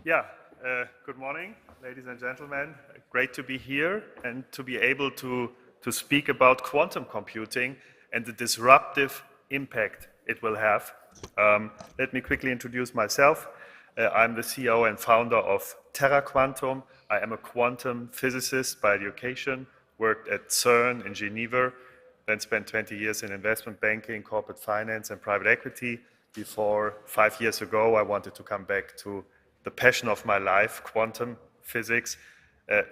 Yeah, good morning, ladies and gentlemen. Great to be here and to be able to speak about quantum computing and the disruptive impact it will have. Let me quickly introduce myself. I'm the CEO and founder of Terra. I am a quantum physicist by education, worked at CERN in Geneva, then spent 20 years in investment banking, corporate finance, and private equity. Before 5 years ago, I wanted to come back to the passion of my life, quantum physics,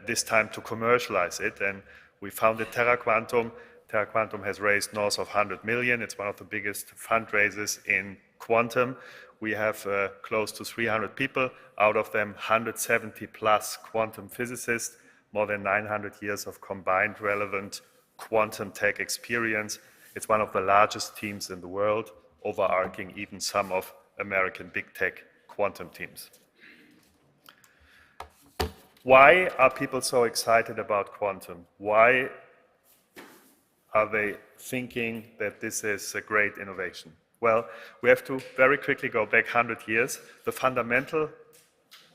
this time to commercialize it. And we founded Terra. Terra has raised north of 100 million. It's one of the biggest fundraisers in quantum. We have close to 300 people, out of them 170 plus quantum physicists, more than 900 years of combined relevant quantum tech experience. It's one of the largest teams in the world, overarching even some of American big tech quantum teams. Why are people so excited about quantum? Why are they thinking that this is a great innovation? Well, we have to very quickly go back 100 years. The fundamental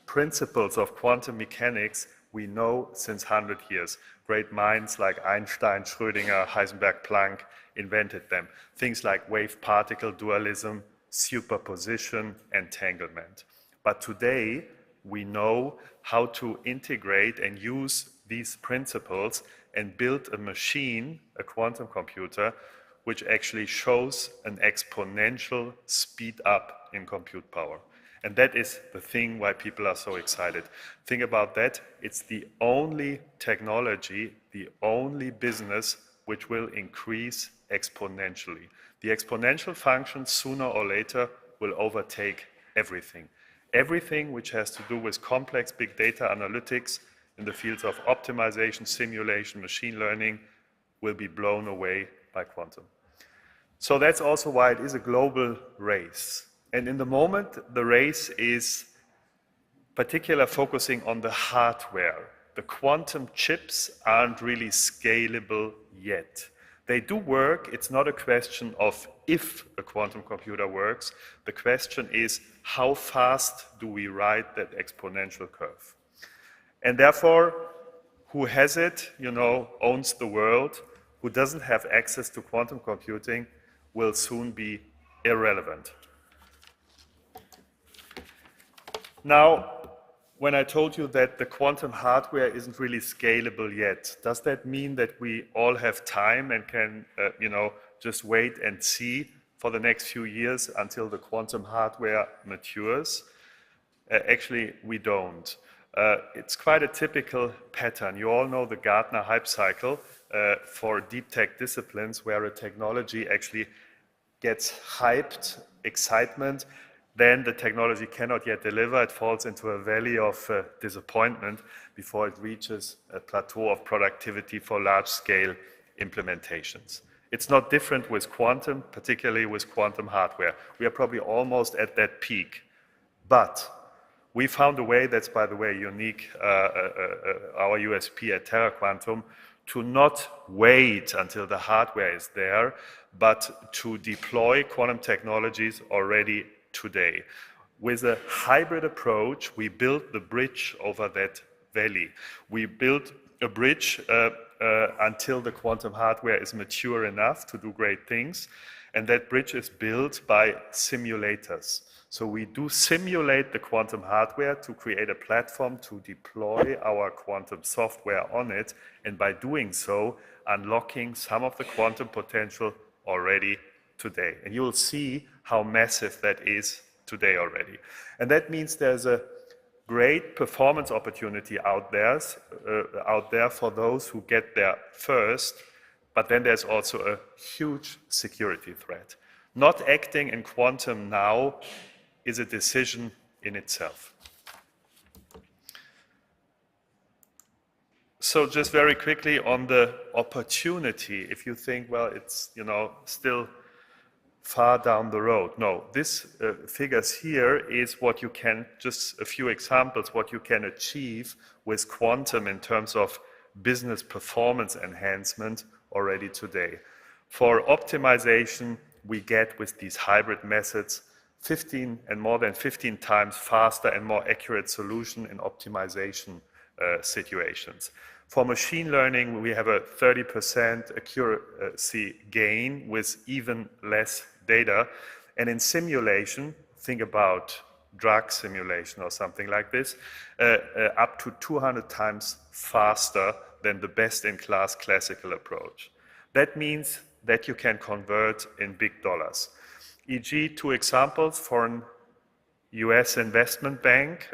principles of quantum mechanics we know since 100 years. Great minds like Einstein, Schrödinger, Heisenberg, Planck invented them. Things like wave-particle dualism, superposition, entanglement. But today, we know how to integrate and use these principles and build a machine, a quantum computer, which actually shows an exponential speed up in compute power. And that is the thing why people are so excited. Think about that. It's the only technology, the only business which will increase exponentially. The exponential function sooner or later will overtake everything. Everything which has to do with complex big data analytics in the fields of optimization, simulation, machine learning will be blown away by quantum. So that's also why it is a global race. And in the moment, the race is particularly focusing on the hardware. The quantum chips aren't really scalable yet. They do work. It's not a question of if a quantum computer works. The question is, how fast do we ride that exponential curve? And therefore, who has it, owns the world. Who doesn't have access to quantum computing will soon be irrelevant. Now, when I told you that the quantum hardware isn't really scalable yet, does that mean that we all have time and can, just wait and see for the next few years until the quantum hardware matures? Actually, we don't. It's quite a typical pattern. You all know the Gartner hype cycle for deep tech disciplines, where a technology actually gets hyped, excitement, then the technology cannot yet deliver. It falls into a valley of disappointment before it reaches a plateau of productivity for large-scale implementations. It's not different with quantum, particularly with quantum hardware. We are probably almost at that peak. But we found a way, that's by the way unique, our USP at Terra Quantum, to not wait until the hardware is there, but to deploy quantum technologies already today. With a hybrid approach, we built the bridge over that valley. We built a bridge until the quantum hardware is mature enough to do great things, and that bridge is built by simulators. So we do simulate the quantum hardware to create a platform to deploy our quantum software on it, and by doing so, unlocking some of the quantum potential already today. And you'll see how massive that is today already. And that means there's a great performance opportunity out there for those who get there first, but then there's also a huge security threat. Not acting in quantum now is a decision in itself. So just very quickly on the opportunity, if you think, well, it's still far down the road. No, this figures here is what you can, just a few examples, what you can achieve with quantum in terms of business performance enhancement already today. For optimization, we get with these hybrid methods 15 and more than 15 times faster and more accurate solution in optimization situations. For machine learning, we have a 30% accuracy gain with even less data. And in simulation, think about drug simulation or something like this, up to 200 times faster than the best-in-class classical approach. That means that you can convert in big dollars. E.g., 2 examples for an US investment bank.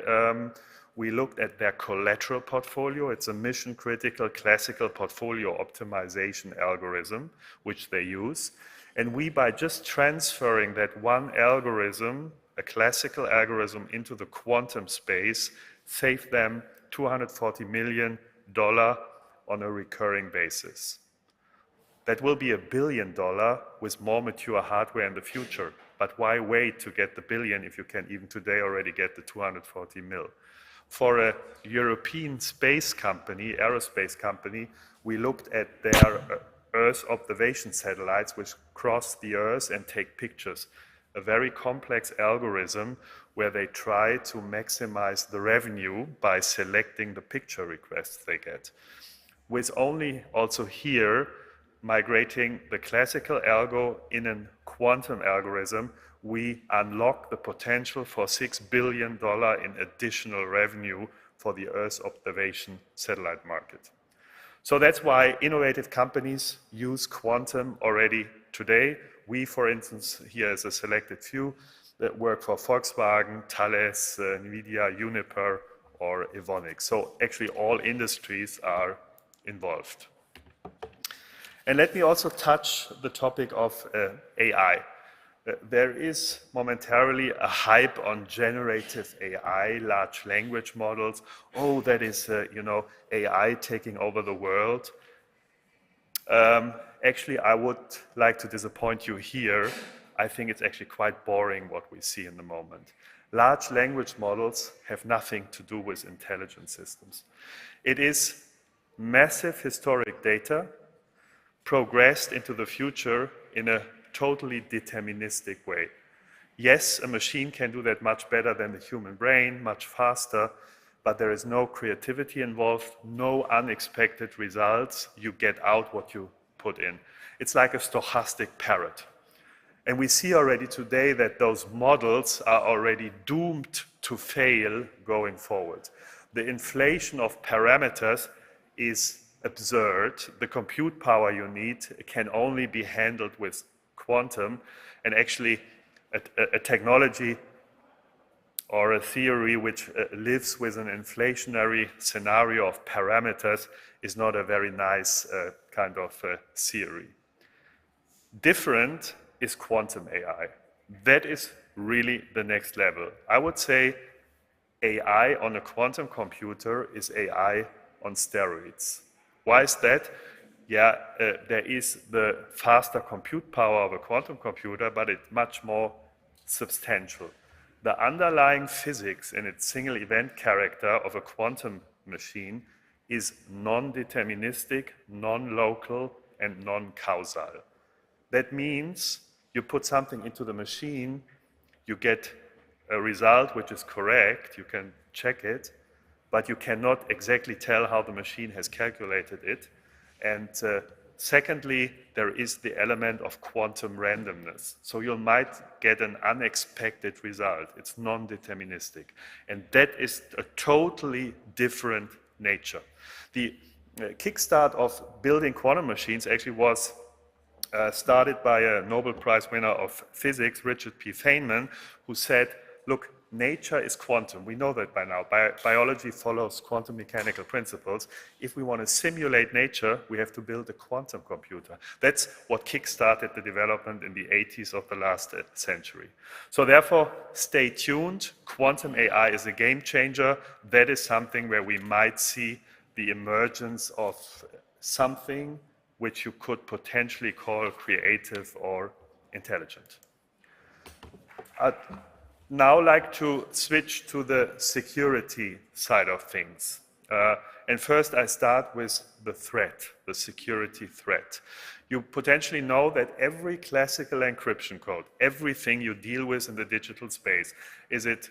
We looked at their collateral portfolio. It's a mission-critical classical portfolio optimization algorithm, which they use. And we, by just transferring that one algorithm, a classical algorithm, into the quantum space, saved them $240 million on a recurring basis. That will be $1 billion with more mature hardware in the future. But why wait to get the billion if you can even today already get the 240 mil? For a European space company, aerospace company, we looked at their Earth observation satellites which cross the Earth and take pictures. A very complex algorithm where they try to maximize the revenue by selecting the picture requests they get. With only also here migrating the classical algo in a quantum algorithm, we unlock the potential for $6 billion in additional revenue for the Earth observation satellite market. So that's why innovative companies use quantum already today. We, for instance, here as a selected few, that work for Volkswagen, Thales, NVIDIA, Uniper, or Evonik. So actually all industries are involved. And let me also touch the topic of AI. There is momentarily a hype on generative AI, large language models. Oh, that is, AI taking over the world. Actually, I would like to disappoint you here. I think it's actually quite boring what we see in the moment. Large language models have nothing to do with intelligent systems. It is massive historic data progressed into the future in a totally deterministic way. Yes, a machine can do that much better than the human brain, much faster, but there is no creativity involved, no unexpected results. You get out what you put in. It's like a stochastic parrot. And we see already today that those models are already doomed to fail going forward. The inflation of parameters is absurd. The compute power you need can only be handled with quantum, and actually a technology or a theory which lives with an inflationary scenario of parameters is not a very nice kind of theory. Different is quantum AI. That is really the next level. I would say AI on a quantum computer is AI on steroids. Why is that? Yeah, there is the faster compute power of a quantum computer, but it's much more substantial. The underlying physics in its single event character of a quantum machine is non-deterministic, non-local, and non-causal. That means you put something into the machine, you get a result which is correct, you can check it, but you cannot exactly tell how the machine has calculated it. And secondly, there is the element of quantum randomness. So you might get an unexpected result. It's non-deterministic. And that is a totally different nature. The kickstart of building quantum machines actually was started by a Nobel Prize winner of physics, Richard P. Feynman, who said, look, nature is quantum. We know that by now. Biology follows quantum mechanical principles. If we want to simulate nature, we have to build a quantum computer. That's what kickstarted the development in the 80s of the last century. So therefore, stay tuned. Quantum AI is a game changer. That is something where we might see the emergence of something which you could potentially call creative or intelligent. I'd now like to switch to the security side of things. And first I start with the threat, the security threat. You potentially know that every classical encryption code, everything you deal with in the digital space, is it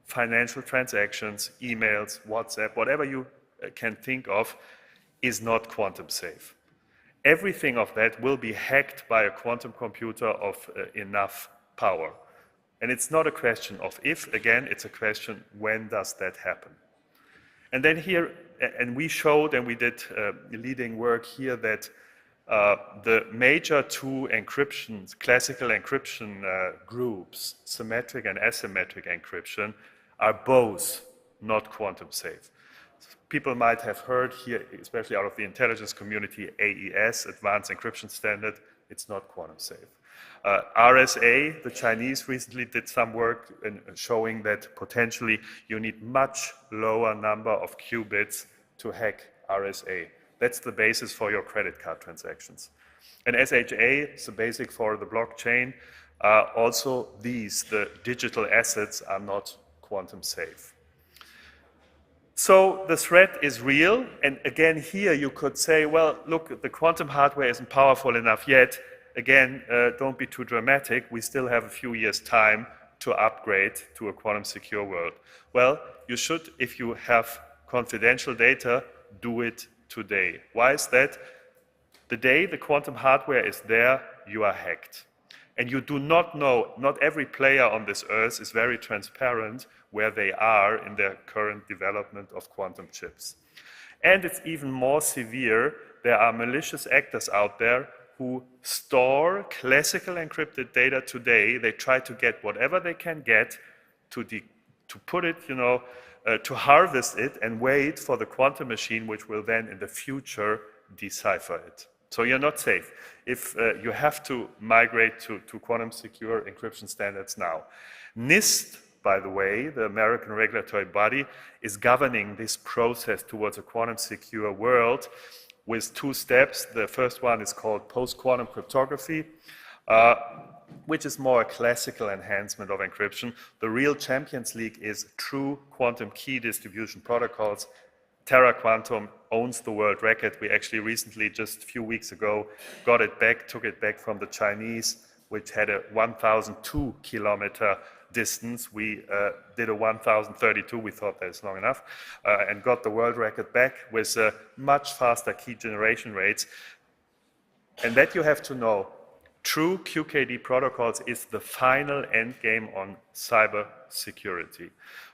financial transactions, emails, WhatsApp, whatever you can think of, is not quantum safe. Everything of that will be hacked by a quantum computer of enough power. And it's not a question of if, again, it's a question when does that happen. And then here, and we showed and we did leading work here that the major two encryptions, classical encryption groups, symmetric and asymmetric encryption, are both not quantum safe. People might have heard here, especially out of the intelligence community, AES, Advanced Encryption Standard, it's not quantum safe. RSA, the Chinese recently did some work in showing that potentially you need much lower number of qubits to hack RSA. That's the basis for your credit card transactions. And SHA is the basic for the blockchain. Also these, the digital assets, are not quantum safe. So the threat is real, and again here you could say, well, look, the quantum hardware isn't powerful enough yet. Again, don't be too dramatic. We still have a few years' time to upgrade to a quantum secure world. Well, you should, if you have confidential data, do it today. Why is that? The day the quantum hardware is there, you are hacked. And you do not know, not every player on this earth is very transparent where they are in their current development of quantum chips. And it's even more severe. There are malicious actors out there who store classical encrypted data today. They try to get whatever they can get to put it, to harvest it and wait for the quantum machine, which will then in the future decipher it. So you're not safe if you have to migrate to quantum secure encryption standards now. NIST, by the way, the American regulatory body, is governing this process towards a quantum secure world with two steps. The first one is called post-quantum cryptography, which is more a classical enhancement of encryption. The real Champions League is true quantum key distribution protocols. Terra Quantum owns the world record. We actually recently, just a few weeks ago, got it back, took it back from the Chinese, which had a 1,002 kilometer distance. We did a 1,032, we thought that's long enough, and got the world record back with much faster key generation rates. And that you have to know. True QKD protocols is the final end game on cyber security.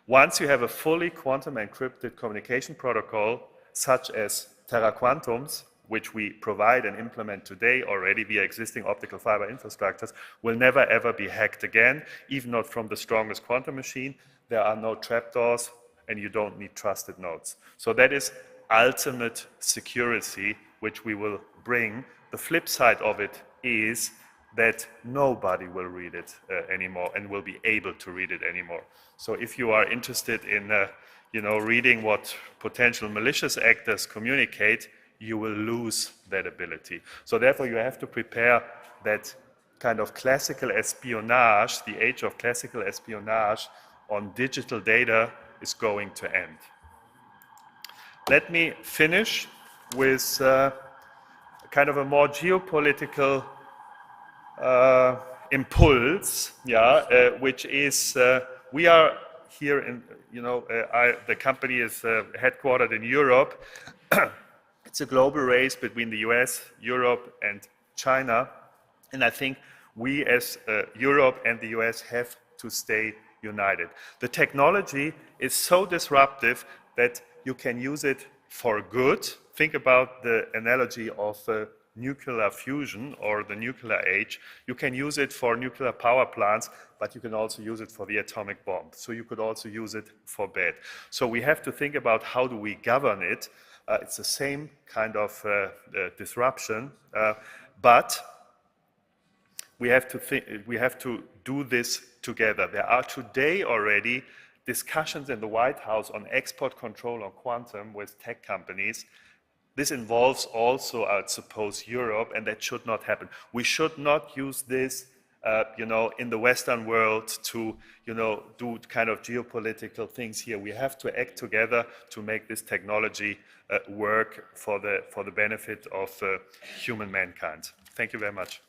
Once you have a fully quantum encrypted communication protocol, such as Terra Quantums, which we provide and implement today already via existing optical fiber infrastructures, will never ever be hacked again, even not from the strongest quantum machine. There are no trapdoors, and you don't need trusted nodes. So that is ultimate security, which we will bring. The flip side of it is that nobody will read it anymore and will be able to read it anymore. So if you are interested in reading what potential malicious actors communicate, you will lose that ability. So therefore you have to prepare that kind of classical espionage, the age of classical espionage on digital data is going to end. Let me finish with kind of a more geopolitical impulse, which is we are here in, the company is headquartered in Europe. It's a global race between the US, Europe, and China. And I think we as Europe and the US have to stay united. The technology is so disruptive that you can use it for good. Think about the analogy of nuclear fusion or the nuclear age. You can use it for nuclear power plants, but you can also use it for the atomic bomb. So you could also use it for bad. So we have to think about how do we govern it. It's the same kind of disruption, but we have to do this together. There are today already discussions in the White House on export control on quantum with tech companies. This involves also, I suppose, Europe, and that should not happen. We should not use this you know, in the Western world to, you know, do kind of geopolitical things here. We have to act together to make this technology work for the benefit of human mankind. Thank you very much.